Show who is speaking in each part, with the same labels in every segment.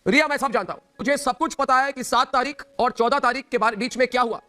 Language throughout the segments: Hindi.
Speaker 1: रिया, मैं सब जानता हूं, मुझे सब कुछ पता है कि 7 तारीख और 14 तारीख के बीच में क्या हुआ।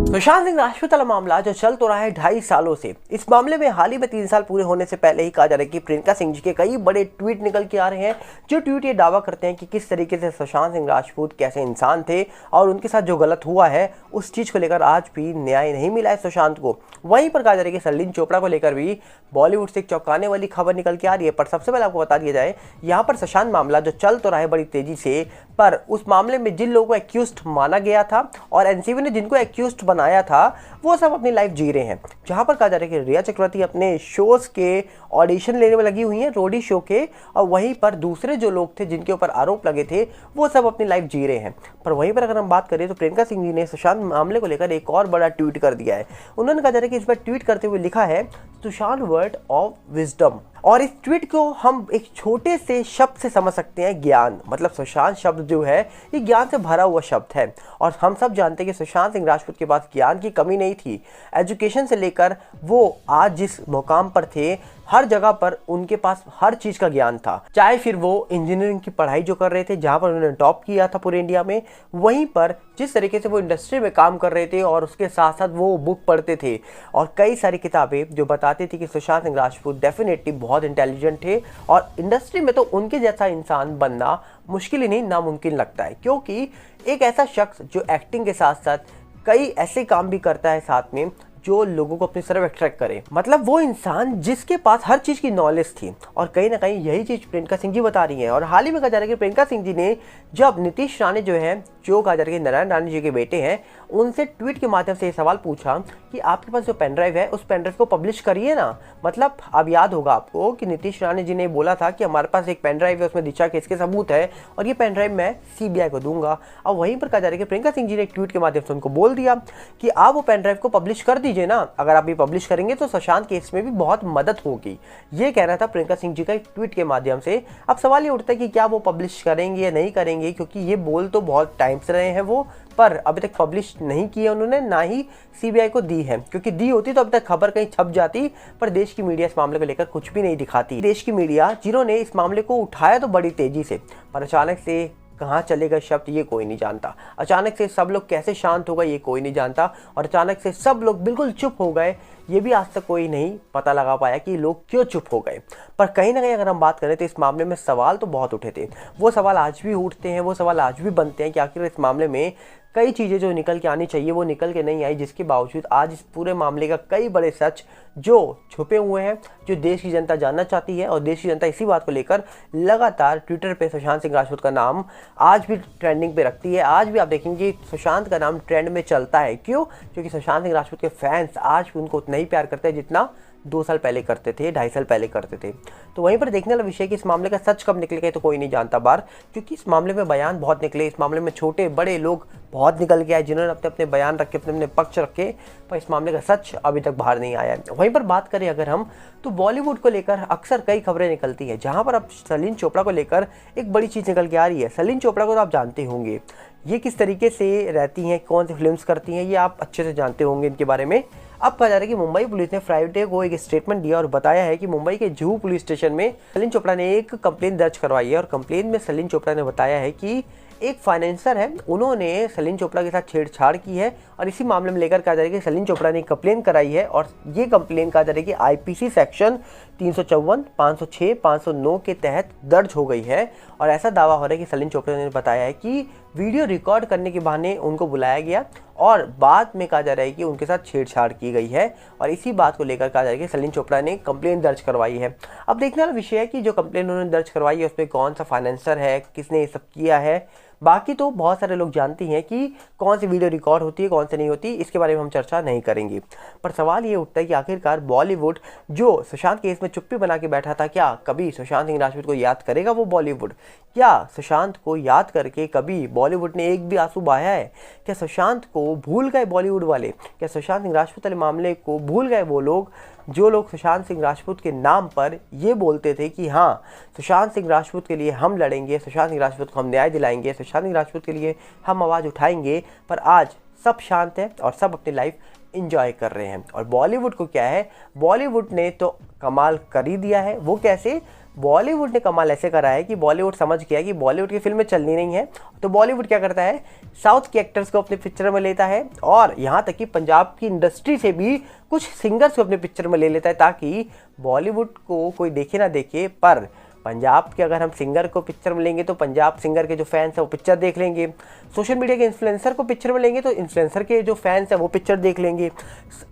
Speaker 2: सुशांत सिंह राजपूत वाला मामला जो चल तो रहा है 2.5 सालों से। इस मामले में हाल ही में 3 साल पूरे होने से पहले ही कहा जा रहा है कि प्रियंका सिंह जी के कई बड़े ट्वीट निकल के आ रहे हैं, जो ट्वीट ये दावा करते हैं कि किस तरीके से सुशांत सिंह राजपूत कैसे इंसान थे और उनके साथ जो गलत हुआ है उस चीज को लेकर आज भी न्याय नहीं मिला है सुशांत को। वहीं पर कहा जा रहा है कि सलीन चोपड़ा को लेकर भी बॉलीवुड से एक चौंकाने वाली खबर निकल के आ रही है। पर सबसे पहले आपको बता दिया जाए, यहाँ पर सुशांत मामला जो चल तो रहा है बड़ी तेजी से, पर उस मामले में जिन लोगों को एक्यूज्ड माना गया था और एनसीबी ने जिनको एक्यूज्ड बनाया था वो सब अपनी लाइफ जी रहे हैं। जहां पर कहा जा रहा है कि रिया चक्रवर्ती अपने शोज के ऑडिशन लेने में लगी हुई हैं, रोडी शो के, और वहीं पर दूसरे जो लोग थे जिनके ऊपर आरोप लगे थे वो सब अपनी लाइफ जी रहे हैं। पर वहीं पर अगर हम बात करें तो प्रियंका सिंह जी ने सुशांत मामले को लेकर एक और बड़ा ट्वीट कर दिया है। उन्होंने कहा जा रहा है कि इस बार ट्वीट करते हुए लिखा है सुशांत वर्ड ऑफ विजडम, और इस ट्वीट को हम एक छोटे से शब्द से समझ सकते हैं, ज्ञान। मतलब सुशांत शब्द जो है ये ज्ञान से भरा हुआ शब्द है, और हम सब जानते हैं कि सुशांत सिंह राजपूत के पास ज्ञान की कमी नहीं थी। एजुकेशन से लेकर वो आज जिस मुकाम पर थे हर जगह पर उनके पास हर चीज का ज्ञान था, चाहे फिर वो इंजीनियरिंग की पढ़ाई जो कर रहे थे जहां पर उन्होंने टॉप किया था पूरे इंडिया में, वहीं पर जिस तरीके से वो इंडस्ट्री में काम कर रहे थे और उसके साथ साथ वो बुक पढ़ते थे और कई सारी किताबें जो बताती थी कि सुशांत सिंह राजपूत डेफिनेटली बहुत इंटेलिजेंट थे, और इंडस्ट्री में तो उनके जैसा इंसान बनना मुश्किल ही नहीं नामुमकिन लगता है, क्योंकि एक ऐसा शख्स जो एक्टिंग के साथ साथ कई ऐसे काम भी करता है साथ में जो लोगों को अपनी तरफ अट्रैक्ट करे। मतलब वो इंसान जिसके पास हर चीज की नॉलेज थी, और कहीं ना कहीं यही चीज प्रियंका सिंह जी बता रही हैं। और हाल ही में कहा जा रहा है कि प्रियंका सिंह जी ने जब नीतीश राणे जो है, जो कहा जा रहा है कि नारायण राणे जी के बेटे हैं, उनसे ट्वीट के माध्यम से ये सवाल पूछा कि आपके पास जो पेन ड्राइव है उस पेन ड्राइव को पब्लिश करिए ना। मतलब अब याद होगा आपको कि नीतीश राणे जी ने बोला था कि हमारे पास एक पेन ड्राइव है, उसमें दिशा केस के सबूत है और ये पेन ड्राइव मैं सीबीआई को दूंगा। और वहीं पर कहा जा रहा है कि प्रियंका सिंह जी ने एक ट्वीट के माध्यम से उनको बोल दिया कि आप वो पेन ड्राइव को पब्लिश कर दीजिए ना, अगर आप ये पब्लिश करेंगे तो सुशांत केस में भी बहुत मदद होगी। ये कहना था प्रियंका सिंह जी का एक ट्वीट के माध्यम से। अब सवाल ये उठता है कि क्या वो पब्लिश करेंगे या नहीं करेंगे, क्योंकि ये बोल तो बहुत टाइम से रहे हैं वो, पर अभी तक पब्लिश नहीं किया उन्होंने, ना ही सीबीआई को दी है, क्योंकि दी होती तो अब तक खबर कहीं छप जाती। पर देश की मीडिया इस मामले को लेकर कुछ भी नहीं दिखाती। देश की मीडिया जिन्होंने इस मामले को उठाया तो बड़ी तेजी से, पर अचानक से कहाँ चलेगा शब्द ये कोई नहीं जानता। अचानक से सब लोग कैसे शांत हो गए ये कोई नहीं जानता, और अचानक से सब लोग बिल्कुल चुप हो गए, ये भी आज तक कोई नहीं पता लगा पाया कि लोग क्यों चुप हो गए। पर कहीं ना कहीं अगर हम बात करें तो इस मामले में सवाल तो बहुत उठे थे, वो सवाल आज भी उठते हैं, वो सवाल आज भी बनते हैं कि आखिर इस मामले में कई चीज़ें जो निकल के आनी चाहिए वो निकल के नहीं आई, जिसके बावजूद आज इस पूरे मामले का कई बड़े सच जो छुपे हुए हैं, जो देश की जनता जानना चाहती है। और देश की जनता इसी बात को लेकर लगातार ट्विटर पे सुशांत सिंह राजपूत का नाम आज भी ट्रेंडिंग पे रखती है। आज भी आप देखेंगे सुशांत का नाम ट्रेंड में चलता है। क्यों? क्योंकि सुशांत सिंह राजपूत के फैंस आज भी उनको उतना ही प्यार करते हैं जितना 2 साल पहले करते थे, 2.5 साल पहले करते थे। तो वहीं पर देखने वाला विषय कि इस मामले का सच कब निकलेगा तो कोई नहीं जानता बाहर, क्योंकि इस मामले में बयान बहुत निकले, इस मामले में छोटे बड़े लोग बहुत निकल के आए जिन्होंने अपने अपने बयान रखे, अपने अपने पक्ष रखे, पर इस मामले का सच अभी तक बाहर नहीं आया है। वहीं पर बात करें अगर हम, तो बॉलीवुड को लेकर अक्सर कई खबरें निकलती है, जहां पर अब सलीन चोपड़ा को लेकर एक बड़ी चीज़ निकल के आ रही है। सलीन चोपड़ा को तो आप जानते होंगे, ये किस तरीके से रहती हैं, कौन सी फिल्म्स करती हैं, ये आप अच्छे से जानते होंगे इनके बारे में। अब कहा जा रहा है कि मुंबई पुलिस ने फ्राइडे को एक स्टेटमेंट दिया और बताया है कि मुंबई के जुहू पुलिस स्टेशन में सलीन चोपड़ा ने एक कंप्लेंट दर्ज करवाई है, और कंप्लेंट में सलीन चोपड़ा ने बताया है कि एक फाइनेंसर है, उन्होंने सलीन चोपड़ा के साथ छेड़छाड़ की है, और इसी मामले में लेकर कहा जा रहा है कि सलीन चोपड़ा ने कंप्लेन कराई है। और ये कंप्लेन कहा जा रहा है कि आईपीसी सेक्शन 354, 506, 509 के तहत दर्ज हो गई है। और ऐसा दावा हो रहा है कि सलीन चोपड़ा ने बताया है कि वीडियो रिकॉर्ड करने के बहाने उनको बुलाया गया और बाद में कहा जा रहा है कि उनके साथ छेड़छाड़ की गई है, और इसी बात को लेकर कहा जा रहा है कि सलीन चोपड़ा ने कंप्लेन दर्ज करवाई है। अब देखने वाला विषय है कि जो कंप्लेन उन्होंने दर्ज करवाई है उसमें कौन सा फाइनेंसर है, किसने ये सब किया है। बाकी तो बहुत सारे लोग जानते हैं कि कौन सी वीडियो रिकॉर्ड होती है, कौन सी नहीं होती, इसके बारे में हम चर्चा नहीं करेंगे। पर सवाल ये उठता है कि आखिरकार बॉलीवुड जो सुशांत केस में चुप्पी बना के बैठा था, क्या कभी सुशांत सिंह राजपूत को याद करेगा वो बॉलीवुड? क्या सुशांत को याद करके कभी बॉलीवुड ने एक भी आंसू बहाया है? क्या सुशांत को भूल गए बॉलीवुड वाले? क्या सुशांत सिंह राजपूत वाले मामले को भूल गए वो लोग जो लोग सुशांत सिंह राजपूत के नाम पर ये बोलते थे कि हाँ, सुशांत सिंह राजपूत के लिए हम लड़ेंगे, सुशांत सिंह राजपूत को हम न्याय दिलाएंगे, सुशांत सिंह राजपूत के लिए हम आवाज़ उठाएंगे। पर आज सब शांत है और सब अपनी लाइफ इंजॉय कर रहे हैं। और बॉलीवुड को क्या है, बॉलीवुड ने तो कमाल कर ही दिया है। वो कैसे, बॉलीवुड ने कमाल ऐसे करा है कि बॉलीवुड समझ गया कि बॉलीवुड की फिल्में चलनी नहीं है, तो बॉलीवुड क्या करता है, साउथ के एक्टर्स को अपने पिक्चर में लेता है और यहाँ तक कि पंजाब की इंडस्ट्री से भी कुछ सिंगर्स को अपने पिक्चर में ले लेता है, ताकि बॉलीवुड को कोई देखे ना देखे, पर पंजाब के अगर हम सिंगर को पिक्चर में लेंगे तो पंजाब सिंगर के जो फैंस हैं वो पिक्चर देख लेंगे। सोशल मीडिया के इन्फ्लुएंसर को पिक्चर में लेंगे तो इन्फ्लुएंसर के जो फैंस हैं वो पिक्चर देख लेंगे।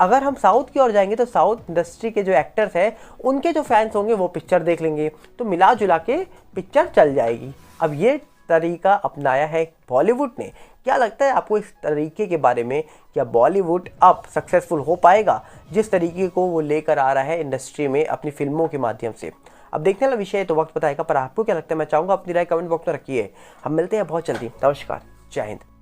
Speaker 2: अगर हम साउथ की ओर जाएंगे तो साउथ इंडस्ट्री के जो एक्टर्स हैं उनके जो फैंस होंगे वो पिक्चर देख लेंगे, तो मिला जुला के पिक्चर चल जाएगी। अब ये तरीका अपनाया है बॉलीवुड ने। क्या लगता है आपको इस तरीके के बारे में, क्या बॉलीवुड अब सक्सेसफुल हो पाएगा जिस तरीके को वो लेकर आ रहा है इंडस्ट्री में अपनी फिल्मों के माध्यम से? अब देखने वाला विषय है तो वक्त बताएगा, पर आपको क्या लगता है मैं चाहूँगा अपनी राय कमेंट बॉक्स में रखिए। हम मिलते हैं बहुत जल्दी। नमस्कार, जय हिंद।